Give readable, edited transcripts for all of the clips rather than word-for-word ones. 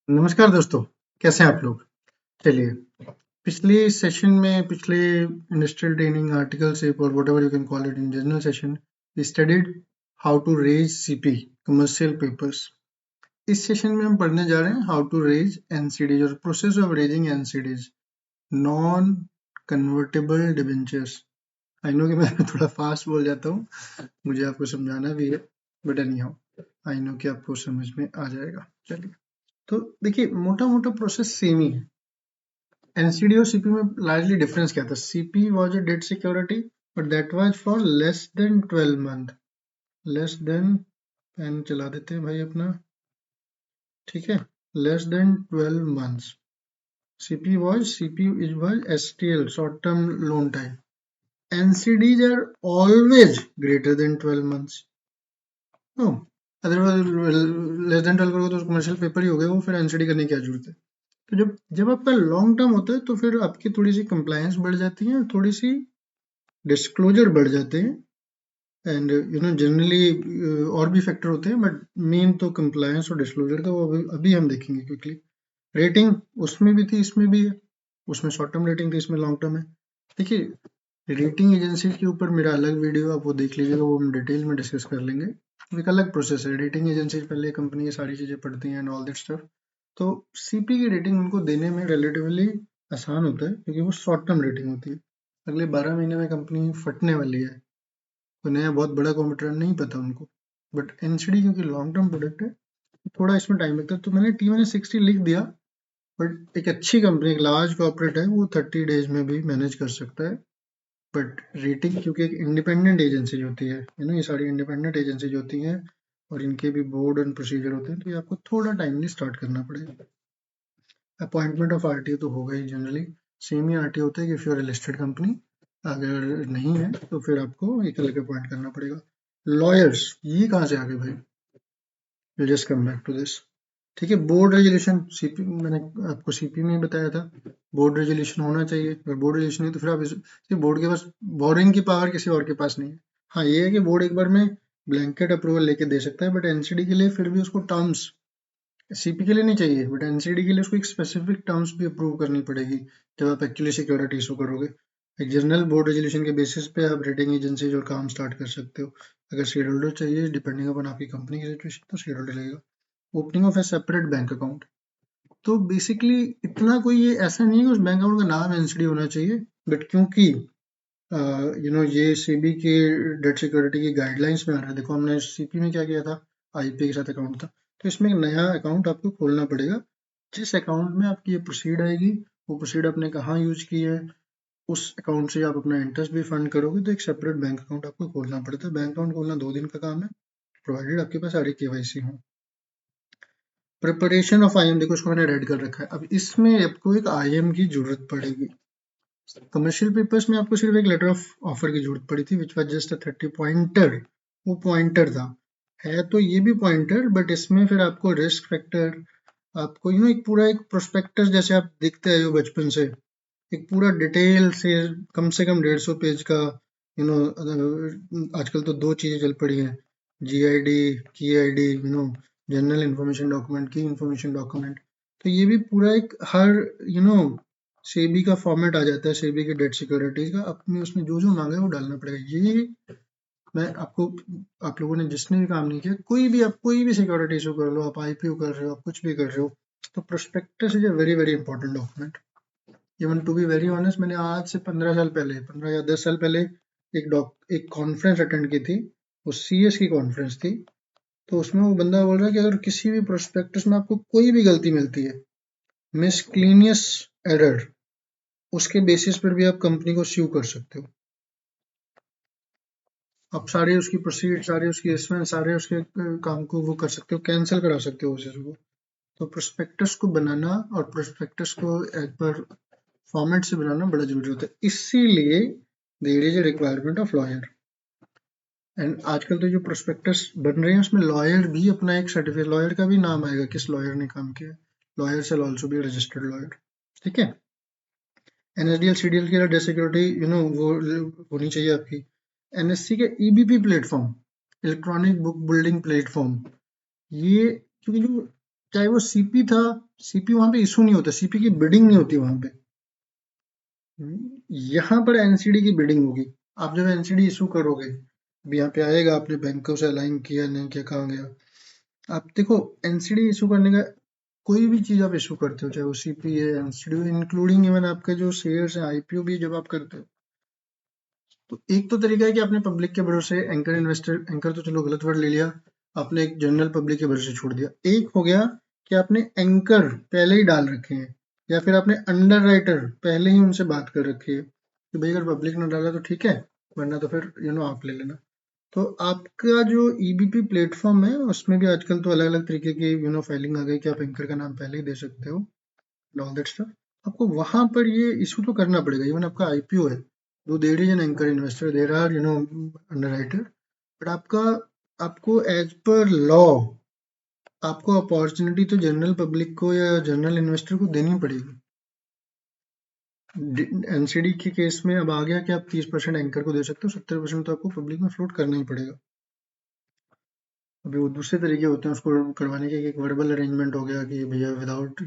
नमस्कार दोस्तों, कैसे हैं आप लोग? चलिए, पिछले सेशन में पिछले इंडस्ट्रियल ट्रेनिंग आर्टिकल से और whatever you can call it in general session, we studied how to raise CP commercial papers. इस सेशन में हम पढ़ने जा रहे हैं हाउ टू रेज एनसीडीज और process of raising NCDs, non convertible debentures. I know कि मैं थोड़ा फास्ट बोल जाता हूँ, मुझे आपको समझाना भी है, but any how I know कि आपको समझ में आ जाएगा। चलिए, तो देखिए, मोटा मोटा प्रोसेस सेम ही है। एनसीडी और सीपी में लार्जली डिफरेंस क्या था? CP was a debt security but that was for less than 12 month. Less than, pen चला देते हैं भाई अपना, ठीक है, less than 12 months. CP was STL, short term loan time. NCDs are always greater than 12 months. No, otherwise less than 12 करोगे तो commercial paper ही हो गया वो, फिर एनसीडी करने की क्या जरूरत है? तो जब जब आपका लॉन्ग टर्म होता है तो फिर आपकी थोड़ी सी कंप्लायंस बढ़ जाती है, थोड़ी सी डिस्क्लोजर बढ़ जाते हैं, एंड जनरली और भी फैक्टर होते हैं, बट मेन तो कंप्लायंस और डिस्क्लोजर का, वो अभी हम देखेंगे क्विकली। रेटिंग उसमें भी थी, इसमें भी है। उसमें शॉर्ट टर्म रेटिंग थी, इसमें लॉन्ग टर्म है। देखिए, रेटिंग एजेंसी के ऊपर मेरा अलग वीडियो, आप वो देख लीजिएगा, वो हम डिटेल में डिस्कस कर लेंगे। एक अलग प्रोसेस है। रेटिंग एजेंसी पहले कंपनी की सारी चीजें पढ़ती हैं एंड ऑल दैट स्टफ। तो सीपी की रेटिंग उनको देने में रिलेटिवली आसान होता है, क्योंकि वो शॉर्ट टर्म रेटिंग होती है। अगले 12 महीने में कंपनी फटने वाली है, कोई नया बहुत बड़ा कॉम्पिटिटर नहीं पता उनको। बट एनसीडी क्योंकि लॉन्ग टर्म प्रोडक्ट है, थोड़ा इसमें टाइम लगता है। तो मैंने T-60 लिख दिया, बट एक अच्छी कंपनी, एक लार्ज कॉर्पोरेट है, वो 30 डेज में भी मैनेज कर सकता है। बट रेटिंग क्योंकि एक इंडिपेंडेंट एजेंसी होती है, ये सारी इंडिपेंडेंट एजेंसी होती हैं, और इनके भी बोर्ड एंड प्रोसीजर होते हैं, तो ये आपको थोड़ा टाइमली स्टार्ट करना पड़ेगा। अपॉइंटमेंट ऑफ आरटीओ तो होगा ही जनरली, सेम ही आरटीओ होता है कि if you are listed company. अगर नहीं है तो फिर आपको एक अलग अपॉइंट करना पड़ेगा। लॉयर्स, ये कहाँ से आ गए भाई? Will just come back to this. ठीक है, बोर्ड रेजोल्यूशन, सीपी मैंने आपको सीपी में ही बताया था, बोर्ड रेजोल्यूशन होना चाहिए। अगर बोर्ड रेजोल्यूशन नहीं तो फिर आप बोर्ड के पास बोरिंग की पावर किसी और के पास नहीं है। हाँ, ये है कि बोर्ड एक बार में ब्लैंकेट अप्रूवल लेके दे सकता है, बट एनसीडी के लिए फिर भी उसको टर्म्स, सीपी के लिए नहीं चाहिए, बट एनसीडी के लिए उसको एक स्पेसिफिक टर्म्स भी अप्रूव करनी पड़ेगी जब आप एक्चुअली सिक्योरिटी इशू करोगे। एक जनरल बोर्ड रेजोल्यूशन के बेसिस पे आप रेटिंग एजेंसी और काम स्टार्ट कर सकते हो। अगर शेयर होल्डर चाहिए, डिपेंडिंग अपन आपकी कंपनी की सिचुएशन, तो शेयर होल्डर लगेगा। Opening of A separate bank account, तो बेसिकली इतना कोई ये ऐसा नहीं है कि उस बैंक अकाउंट का नाम एनसीडी होना चाहिए, बट क्योंकि ये सेबी के डेट सिक्योरिटी की गाइडलाइंस में आ रहा है। देखो, हमने सीपी में क्या किया था, आईपी के साथ अकाउंट था, तो इसमें एक नया अकाउंट आपको खोलना पड़ेगा। जिस अकाउंट में आपकी ये प्रोसीड आएगी, वो प्रोसीड आपने कहाँ यूज की है, उस अकाउंट से आप अपना इंटरेस्ट भी फंड करोगे, तो एक सेपरेट बैंक अकाउंट आपको खोलना पड़ता है। बैंक अकाउंट खोलना 2 दिन का काम है, प्रोवाइडेड आपके पास सारी केवाईसी हो। प्रिपरेशन ऑफ आईएम, देखो इसको मैंने रेड कर रखा है। अब इसमें आपको एक आईएम की जरूरत पड़ेगी। कमर्शियल पेपर्स में आपको सिर्फ एक लेटर ऑफ ऑफर की जरूरत पड़ी थी, which was just a 30 pointer. वो पॉइंटर था, है तो ये भी पॉइंटर, बट इसमें फिर आपको रिस्क फैक्टर, आपको एक पूरा एक प्रोस्पेक्टस जैसे आप देखते आए हो बचपन से, एक पूरा डिटेल से कम 150 पेज का। आजकल तो दो चीजें चल पड़ी हैं, जीआईडी, की आईडी, जनरल इंफॉर्मेशन डॉक्यूमेंट, की इंफॉर्मेशन डॉक्यूमेंट। तो ये भी पूरा एक हर यू नो सेबी का फॉर्मेट आ जाता है, सेबी के डेट सिक्योरिटीज का, अपने उसमें जो जो मांगा है वो डालना पड़ेगा। ये मैं आपको, आप लोगों ने जिसने भी काम नहीं किया, आप कोई भी सिक्योरिटी इशू कर लो, आप आईपीओ कर रहे हो, आप कुछ भी कर रहे हो, तो prospectus is a very very important document. Even to be very honest, मैंने आज से 15 साल पहले, 15 या 10 साल पहले एक कॉन्फ्रेंस अटेंड की थी। वो सीएस की कॉन्फ्रेंस थी। तो उसमें वो बंदा बोल रहा है कि अगर किसी भी प्रोस्पेक्टस में आपको कोई भी गलती मिलती है, मिसक्लीनियस एरर, उसके बेसिस पर भी आप कंपनी को स्यू कर सकते हो। आप सारे उसकी प्रोसीड, सारे उसकी इसमें सारे उसके काम को वो कर सकते हो, कैंसिल करा सकते हो उस चीज को। तो प्रोस्पेक्टस को बनाना और प्रोस्पेक्टस को एक बार फॉर्मेट से बनाना बड़ा जरूरी होता है, इसीलिए there is a requirement of lawyer. And आजकल तो जो प्रोस्पेक्टस बन रहे हैं उसमें लॉयर भी अपना एक सर्टिफिकेट, लॉयर का भी नाम आएगा, किस लॉयर ने काम किया। Lawyer shall also be registered lawyer. ठीक है, एनएसडीएल सीडीएल की डेटा सिक्योरिटी वो होनी चाहिए आपकी। एनएससी के EBP platform, electronic book building platform, ये क्योंकि जो चाहे वो सीपी था, सीपी वहां पे इशू नहीं होता, सीपी की बिडिंग नहीं होती वहां पे। यहाँ पर एनसीडी की बिडिंग होगी। आप जब एनसीडी इशू करोगे, अब यहाँ पे आएगा आपने बैंकों से अलाइन किया नहीं किया, कहाँ गया। आप देखो एनसीडी इशू करने का, कोई भी चीज आप इशू करते हो, चाहे वो सीपी है, एनसीडी, इंक्लूडिंग इवन आपके जो शेयर्स है, आईपीओ भी जब आप करते हो, तो एक तो तरीका है कि आपने पब्लिक के भरोसे एंकर इन्वेस्टर, एंकर तो चलो गलत वर्ड ले लिया, आपने एक जनरल पब्लिक के भरोसे छोड़ दिया। एक हो गया कि आपने एंकर पहले ही डाल रखे हैं, या फिर आपने अंडर राइटर पहले ही उनसे बात कर रखी है कि भाई अगर पब्लिक ने डाला तो ठीक है, वरना तो फिर आप ले लेना। तो आपका जो ईबीपी प्लेटफॉर्म है उसमें भी आजकल तो अलग अलग तरीके की फाइलिंग आ गई कि आप एंकर का नाम पहले ही दे सकते हो, ऑल दैट स्टफ। आपको वहां पर ये इशू तो करना पड़ेगा। इवन आपका आईपीओ है, दो there is an anchor investor, there are underwriter, but आपका, आपको एज पर लॉ आपको अपॉर्चुनिटी तो जनरल पब्लिक को या जनरल इन्वेस्टर को देनी पड़ेगी। एनसीडी के केस में अब आ गया कि आप 30% एंकर को दे सकते हो, 70% तो आपको पब्लिक में फ्लोट करना ही पड़ेगा। अभी वो दूसरे तरीके होते हैं उसको करवाने के, एक वर्बल अरेंजमेंट हो गया कि भैया without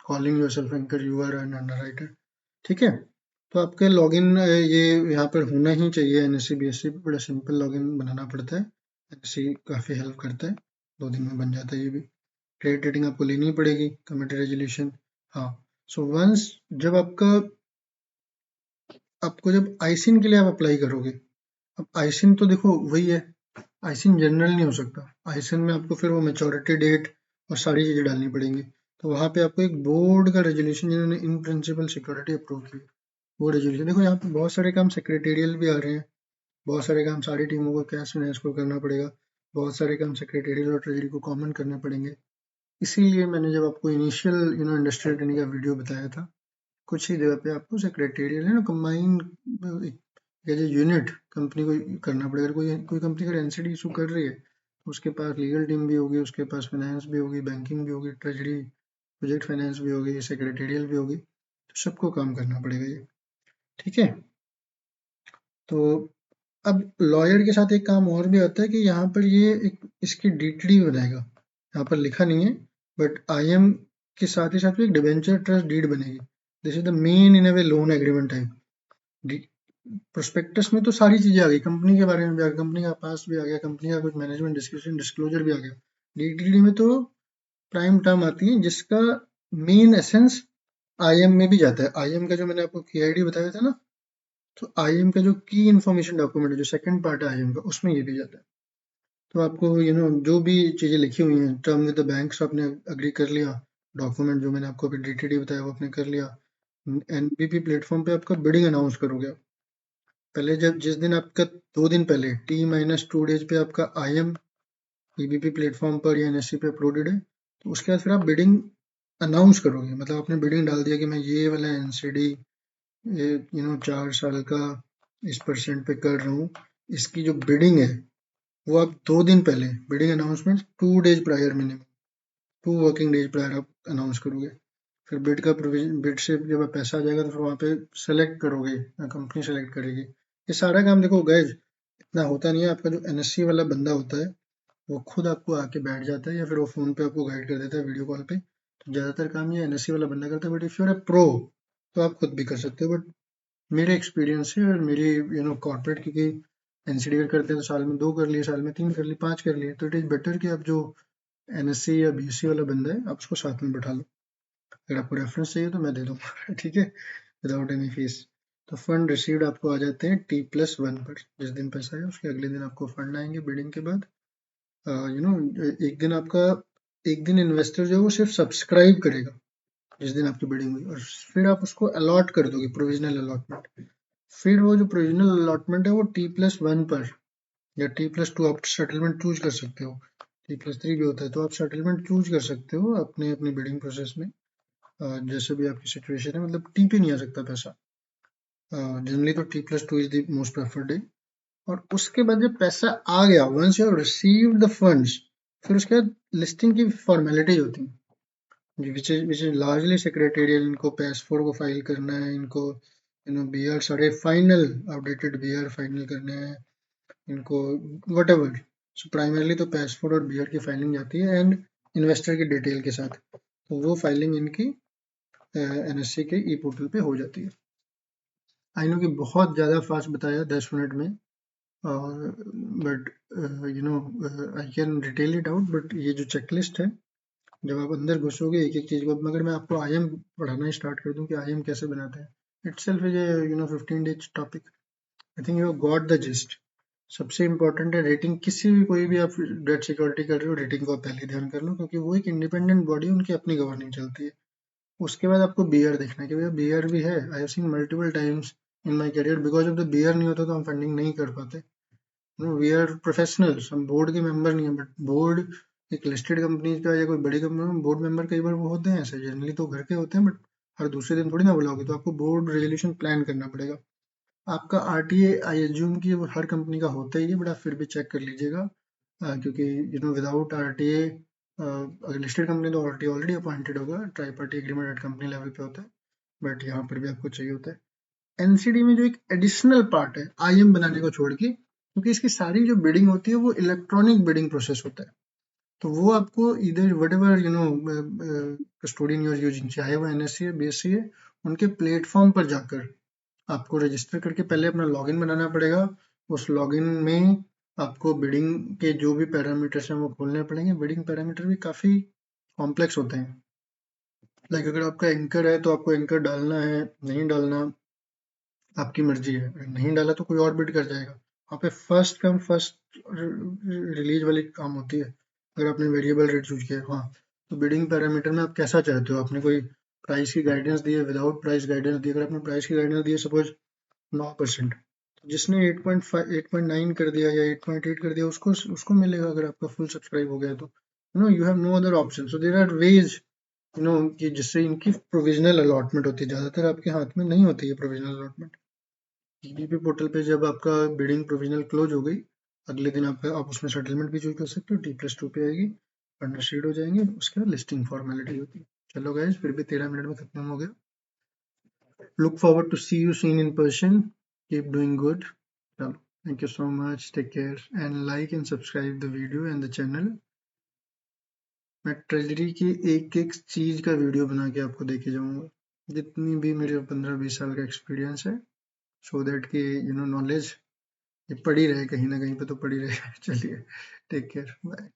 calling yourself anchor you are an underwriter, ठीक है। तो आपका लॉगिन ये यहाँ पर होना ही चाहिए। एनएससी बीएससी पे बड़ा सिंपल लॉगिन बनाना पड़ता है, एनएससी काफ़ी हेल्प करता है, 2 दिन में बन जाता है ये भी। क्रेडिट रेटिंग आपको लेनी ही पड़ेगी, कमिटी रेजोल्यूशन। हाँ, सो वंस जब आपको जब आईसिन के लिए आप अप्लाई करोगे, अब आईसिन तो देखो वही है, आईसिन जनरल नहीं हो सकता। आईसिन में आपको फिर वो मेच्योरिटी डेट और सारी चीज़ें डालनी पड़ेंगी। तो वहाँ पे आपको एक बोर्ड का रेजोल्यूशन, जिन्होंने इन प्रिंसिपल सिक्योरिटी अप्रूव की, वो रेजोल्यूशन। देखो यहाँ पे बहुत सारे काम सेक्रेटेरियल भी आ रहे हैं, बहुत सारे काम सारी टीमों को, कैश फाइनेंस को करना पड़ेगा, बहुत सारे काम सेक्रेटेरियल और ट्रेजरी को कॉमन करने पड़ेंगे। इसीलिए मैंने जब आपको इनिशियल इंडस्ट्रियल ट्रेनिंग का वीडियो बताया था, कुछ ही जगह पे आपको सेक्रेटेरियल है ना, combined as a unit company को करना पड़ेगा। कोई कोई कंपनी अगर एनसीडी इशू कर रही है तो उसके पास लीगल टीम भी होगी, उसके पास फाइनेंस भी होगी, बैंकिंग भी होगी, ट्रेजरी, प्रोजेक्ट फाइनेंस भी होगी, सेक्रेटेरियल भी होगी, तो सबको काम करना पड़ेगा ये, ठीक है। तो अब लॉयर के साथ एक काम और भी आता है कि यहाँ पर ये एक इसकी डीटीडी बनाएगा, यहाँ पर लिखा नहीं है, बट आईएम के साथ ही साथ एक डिबेंचर ट्रस्ट डीड बनेगी। This is the main in A way loan agreement type. Prospectus में तो सारी चीजें आ गई, कंपनी के बारे में भी आ गया, कंपनी का पास भी आ गया, कंपनी का कुछ मैनेजमेंट डिस्क्रिप्शन डिस्क्लोजर भी आ गया। डीटीडी में तो प्राइम टर्म आती है जिसका मेन एसेंस आईएम में भी जाता है। आईएम का जो मैंने आपको केआईडी बताया था ना, तो आईएम का जो की इंफॉर्मेशन डॉक्यूमेंट है, जो सेकंड पार्ट है आईएम का, उसमें ये भी जाता है। तो आपको जो भी चीजें लिखी हुई हैं, टर्म विद द बैंक्स आपने अग्री कर लिया, डॉक्यूमेंट जो मैंने आपको अभी डीटीडी बताया वो आपने कर लिया, एनपीपी प्लेटफॉर्म पे आपका बिडिंग अनाउंस करोगे। पहले जब जिस दिन आपका 2 दिन पहले T-2 डेज पे आपका आईएम ईबीपी प्लेटफॉर्म पर या एनएससी पे अपलोडेड है, तो उसके बाद फिर आप बिडिंग अनाउंस करोगे। मतलब आपने बिडिंग डाल दिया कि मैं ये वाला एनसीडी 4 साल का इस परसेंट पे कर रहा हूँ, इसकी जो बिडिंग है वो आप 2 दिन पहले, bidding announcement 2 days prior, minimum 2 working days prior आप अनाउंस करोगे। फिर बिड का प्रोविजन, बिड से जब पैसा आ जाएगा तो फिर वहाँ पे सेलेक्ट करोगे, कंपनी सेलेक्ट करेगी। ये सारा काम देखो गैज इतना होता नहीं है। आपका जो एनएससी वाला बंदा होता है वो खुद आपको आके बैठ जाता है, या फिर वो फोन पे आपको गाइड कर देता है वीडियो कॉल पे। तो ज्यादातर काम ये एनएससी वाला बंदा करता है, but if you are a pro तो आप खुद भी कर सकते हो। बट मेरे एक्सपीरियंस से और मेरी कॉर्पोरेट, क्योंकि एनसीडी अगर करते हैं तो साल में 2 कर लिए, साल में 3 कर लिए, 5 कर लिए, तो इट इज बेटर कि आप जो एनएससी या बीएससी वाला बंदा है आप उसको साथ में बैठा लो। अगर आपको रेफरेंस चाहिए तो मैं दे दूंगा ठीक है, विदाउट एनी फीस। तो फंड रिसीव्ड आपको आ जाते हैं T+1 पर। जिस दिन पैसा है उसके अगले दिन आपको फंड आएंगे बिडिंग के बाद। एक दिन आपका, एक दिन इन्वेस्टर जो है वो सिर्फ सब्सक्राइब करेगा जिस दिन आपकी बिडिंग हुई, और फिर आप उसको अलॉट कर दोगे, प्रोविजनल अलॉटमेंट। फिर वो जो प्रोविजनल अलॉटमेंट है वो T+1 पर या T+2 आप सेटलमेंट चूज कर सकते हो। T+3 भी होता है, तो आप सेटलमेंट चूज कर सकते हो अपने अपनी बिडिंग प्रोसेस में, जैसे भी आपकी सिचुएशन है। मतलब टी पे नहीं आ सकता पैसा, जनरली तो T+2 is the most preferred day. और उसके बाद जब पैसा आ गया, once you receive the funds, फिर उसके बाद लिस्टिंग की फॉर्मेलिटीज होती हैं, विच इज लार्जली सेक्रेटेरियल। इनको PS4 को फाइल करना है, इनको बीआर सारे फाइनल अपडेटेड बीआर फाइनल करने हैं इनको, वट एवर। सो प्राइमरली तो PS4 और बीआर की फाइलिंग जाती है, एंड इन्वेस्टर की डिटेल के साथ, तो वो फाइलिंग इनकी NSE के ई पोर्टल पे हो जाती है। आई नो कि बहुत ज़्यादा फास्ट बताया 10 मिनट में, but you know I can detail it out, but ये जो चेकलिस्ट है, जब आप अंदर घुसोगे एक एक चीज़ को, मगर मैं आपको IM पढ़ाना स्टार्ट कर दूं कि IM कैसे बनाते हैं, itself is a 15 days topic. I think you have got the gist. सबसे इम्पोर्टेंट है रेटिंग, किसी भी कोई भी आप डेट सिक्योरिटी कर रहे हो, रेटिंग को आप पहले ध्यान कर लो, क्योंकि वो एक इंडिपेंडेंट बॉडी, उनकी अपनी गवर्निंग चलती है। उसके बाद आपको बीआर देखना है कि भैया बीआर भी है। I have seen multiple times in my career, because of the BR नहीं होता तो हम फंडिंग नहीं कर पाते। वी आर प्रोफेशनल्स, हम बोर्ड के मेंबर नहीं है, बट बोर्ड एक लिस्टेड कंपनी का या कोई बड़ी कंपनी में बोर्ड मेंबर कई बार वो होते हैं ऐसे, जनरली तो घर के होते हैं, बट हर दूसरे दिन थोड़ी ना बुलाओगे, तो आपको बोर्ड रेजोल्यूशन प्लान करना पड़ेगा। आपका आरटीए आई एज्यूम की वो हर कंपनी का होता ही है, बट आप फिर भी चेक कर लीजिएगा, क्योंकि विदाउट आरटीए, अगर लिस्टेड कंपनी तो आरटीए ऑलरेडी अपॉइंटेड होगा, tri party agreement at company level पे होता है, बट यहाँ पर भी आपको चाहिए होता है। एनसीडी में जो एक एडिशनल पार्ट है आईएम बनाने को छोड़ के, क्योंकि इसकी सारी जो बिडिंग होती है वो इलेक्ट्रॉनिक बिडिंग प्रोसेस होता है, तो वो आपको इधर what ever custodian you're using, चाहे वो एनएससी है, बीएससी है, उनके प्लेटफॉर्म पर जाकर आपको रजिस्टर करके पहले अपना लॉगिन बनाना पड़ेगा। उस लॉगिन में आपको बिडिंग के जो भी पैरामीटर्स हैं वो खोलने पड़ेंगे। बिडिंग पैरामीटर भी काफ़ी कॉम्प्लेक्स होते हैं। लाइक अगर आपका एंकर है तो आपको एंकर डालना है, नहीं डालना आपकी मर्जी है, अगर नहीं डाला तो कोई और बिड कर जाएगा। वहाँ पे फर्स्ट कम फर्स्ट रिलीज वाली काम होती है। अगर आपने वेरिएबल रेट चूज किया, हाँ, तो बिडिंग पैरामीटर में आप कैसा चाहते हो, आपने कोई प्राइस की गाइडेंस दी है, विदाउट प्राइस गाइडेंस दी, अगर आपने प्राइस की गाइडेंस दी है सपोज 9%, जिसने 8.5 8.9 कर दिया या 8.8 कर दिया, उसको उसको मिलेगा, अगर आपका फुल सब्सक्राइब हो गया तो you have no other option. So there are ways कि जिससे इनकी प्रोविजनल अलॉटमेंट होती है, ज़्यादातर आपके हाथ में नहीं होती है प्रोविजनल अलॉटमेंट। ईडीपी पोर्टल पे जब आपका बिडिंग प्रोविजनल क्लोज हो गई, अगले दिन आप उसमें सेटलमेंट भी चूज कर सकते हो, T+2 पे आएगी, फंड शीट हो जाएंगे, उसके बाद लिस्टिंग फॉर्मेलिटी होती है। चलो गाइज, फिर भी 13 मिनट में खत्म हो गया। Look forward to see you seen in person, keep doing good. चलो, thank you so much, take care and like and subscribe the video and the channel. मैं ट्रेजरी की एक एक चीज का वीडियो बना के आपको देके जाऊंगा, जितनी भी मेरे 15-20 साल का एक्सपीरियंस है, सो दैट कि नॉलेज ये पड़ी रहे, कहीं ना कहीं पे तो पड़ी रहे। चलिए, टेक केयर, बाय।